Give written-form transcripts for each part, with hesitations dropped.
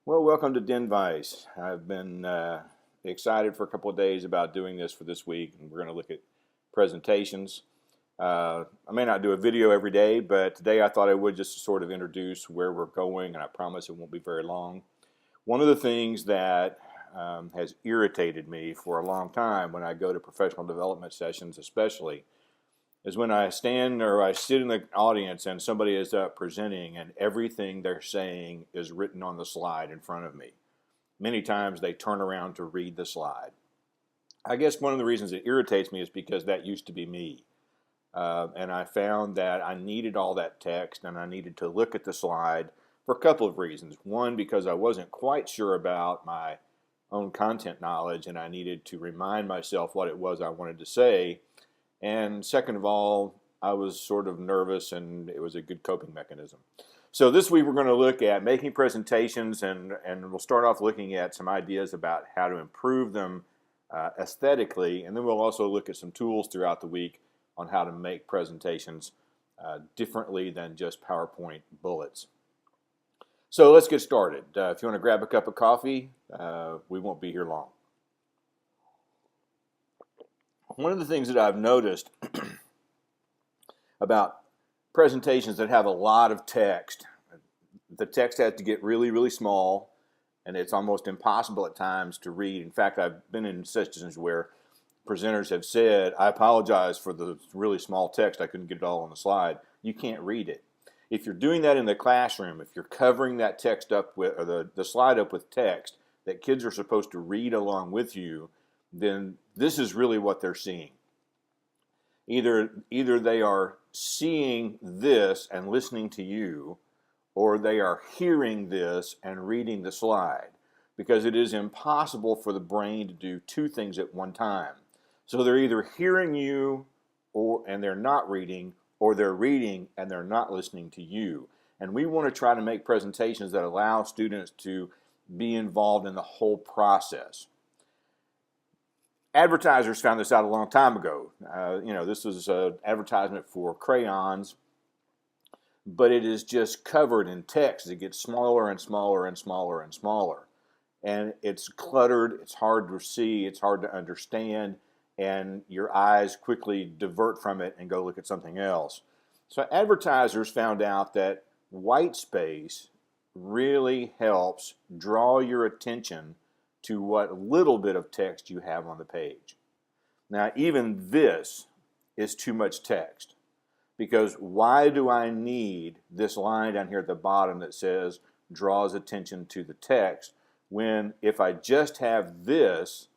Well, welcome to Denvice. I've been excited for a couple of days about doing this for this week, and we're going to look at presentations. I may not do a video every day, but today I thought I would just sort of introduce where we're going, and I promise it won't be very long. One of the things that has irritated me for a long time when I go to professional development sessions, especially, is when I stand or I sit in the audience and somebody is presenting and everything they're saying is written on the slide in front of me. Many times they turn around to read the slide. I guess one of the reasons it irritates me is because that used to be me. And I found that I needed all that text and I needed to look at the slide for a couple of reasons. One, because I wasn't quite sure about my own content knowledge and I needed to remind myself what it was I wanted to say. And second of all, I was sort of nervous and it was a good coping mechanism. So this week we're going to look at making presentations and we'll start off looking at some ideas about how to improve them aesthetically, and then we'll also look at some tools throughout the week on how to make presentations differently than just PowerPoint bullets. So let's get started. If you want to grab a cup of coffee, we won't be here long. One of the things that I've noticed about presentations that have a lot of text, the text has to get really, really small, and it's almost impossible at times to read. In fact, I've been in sessions where presenters have said, I apologize for the really small text, I couldn't get it all on the slide. You can't read it. If you're doing that in the classroom, if you're covering that text up with, or the slide up with text that kids are supposed to read along with you, then this is really what they're seeing. Either they are seeing this and listening to you, or they are hearing this and reading the slide, because it is impossible for the brain to do two things at one time. So they're either hearing you and they're not reading, or they're reading and they're not listening to you. And we want to try to make presentations that allow students to be involved in the whole process. Advertisers found this out a long time ago. This was an advertisement for crayons, but it is just covered in text. It gets smaller and smaller and smaller and smaller. And it's cluttered, it's hard to see, it's hard to understand, and your eyes quickly divert from it and go look at something else. So advertisers found out that white space really helps draw your attention to what little bit of text you have on the page. Now, even this is too much text, because why do I need this line down here at the bottom that says draws attention to the text, when if I just have this,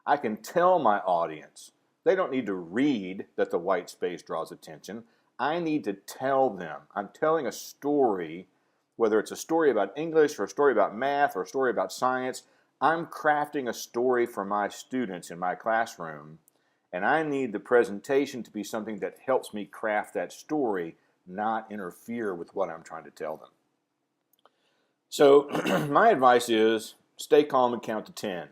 I can tell my audience. They don't need to read that the white space draws attention. I need to tell them. I'm telling a story, whether it's a story about English or a story about math or a story about science. I'm crafting a story for my students in my classroom, and I need the presentation to be something that helps me craft that story, not interfere with what I'm trying to tell them. So my advice is stay calm and count to 10.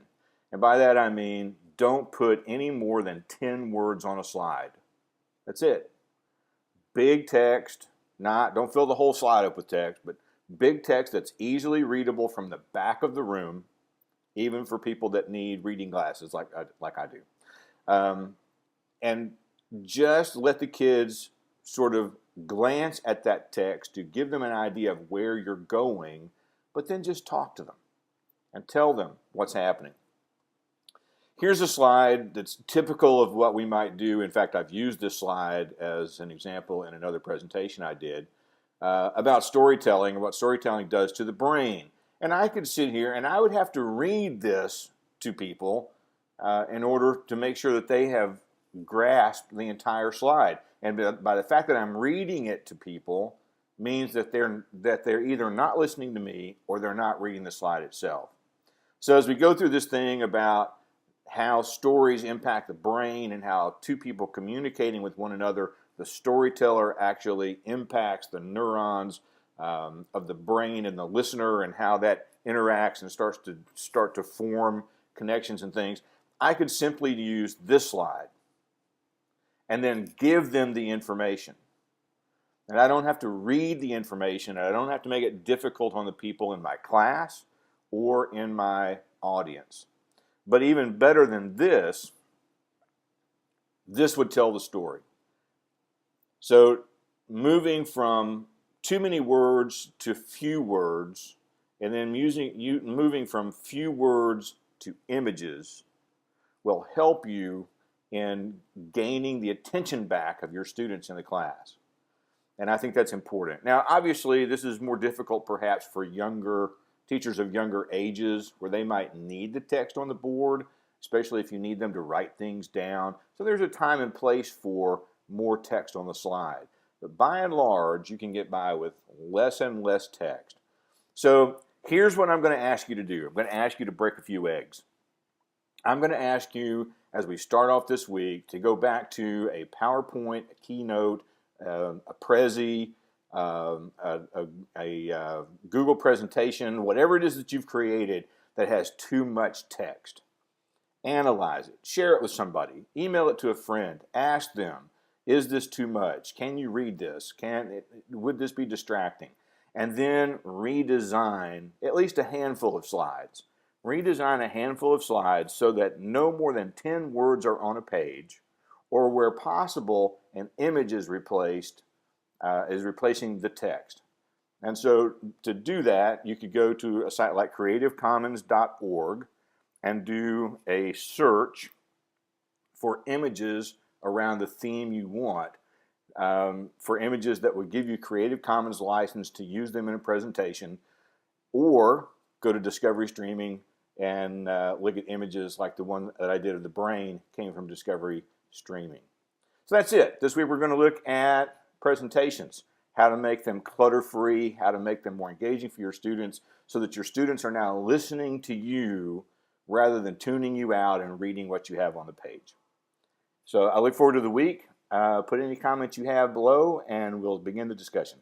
And by that I mean don't put any more than 10 words on a slide. That's it. Big text, don't fill the whole slide up with text, but big text that's easily readable from the back of the room, even for people that need reading glasses like I do. And just let the kids sort of glance at that text to give them an idea of where you're going, but then just talk to them and tell them what's happening. Here's a slide that's typical of what we might do. In fact, I've used this slide as an example in another presentation I did about storytelling and what storytelling does to the brain. And I could sit here and I would have to read this to people in order to make sure that they have grasped the entire slide. And by the fact that I'm reading it to people means that they're either not listening to me or they're not reading the slide itself. So as we go through this thing about how stories impact the brain and how two people communicating with one another, the storyteller actually impacts the neurons of the brain and the listener, and how that interacts and start to form connections and things. I could simply use this slide and then give them the information. And I don't have to read the information, and I don't have to make it difficult on the people in my class or in my audience. But even better than this would tell the story. So moving from too many words to few words, and then moving from few words to images will help you in gaining the attention back of your students in the class. And I think that's important. Now, obviously, this is more difficult perhaps for younger teachers of younger ages where they might need the text on the board, especially if you need them to write things down. So there's a time and place for more text on the slide. But by and large, you can get by with less and less text. So here's what I'm going to ask you to do. I'm going to ask you to break a few eggs. I'm going to ask you, as we start off this week, to go back to a PowerPoint, a Keynote, a Prezi, a Google presentation, whatever it is that you've created that has too much text. Analyze it. Share it with somebody. Email it to a friend. Ask them, is this too much? Can you read this? Would this be distracting? And then redesign at least a handful of slides. Redesign a handful of slides so that no more than 10 words are on a page, or where possible, an image is replacing the text. And so to do that, you could go to a site like creativecommons.org and do a search for images around the theme you want, for images that would give you Creative Commons license to use them in a presentation, or go to Discovery Streaming and look at images like the one that I did of the brain came from Discovery Streaming. So that's it. This week we're going to look at presentations, how to make them clutter-free, how to make them more engaging for your students so that your students are now listening to you rather than tuning you out and reading what you have on the page. So I look forward to the week. Put any comments you have below and we'll begin the discussion.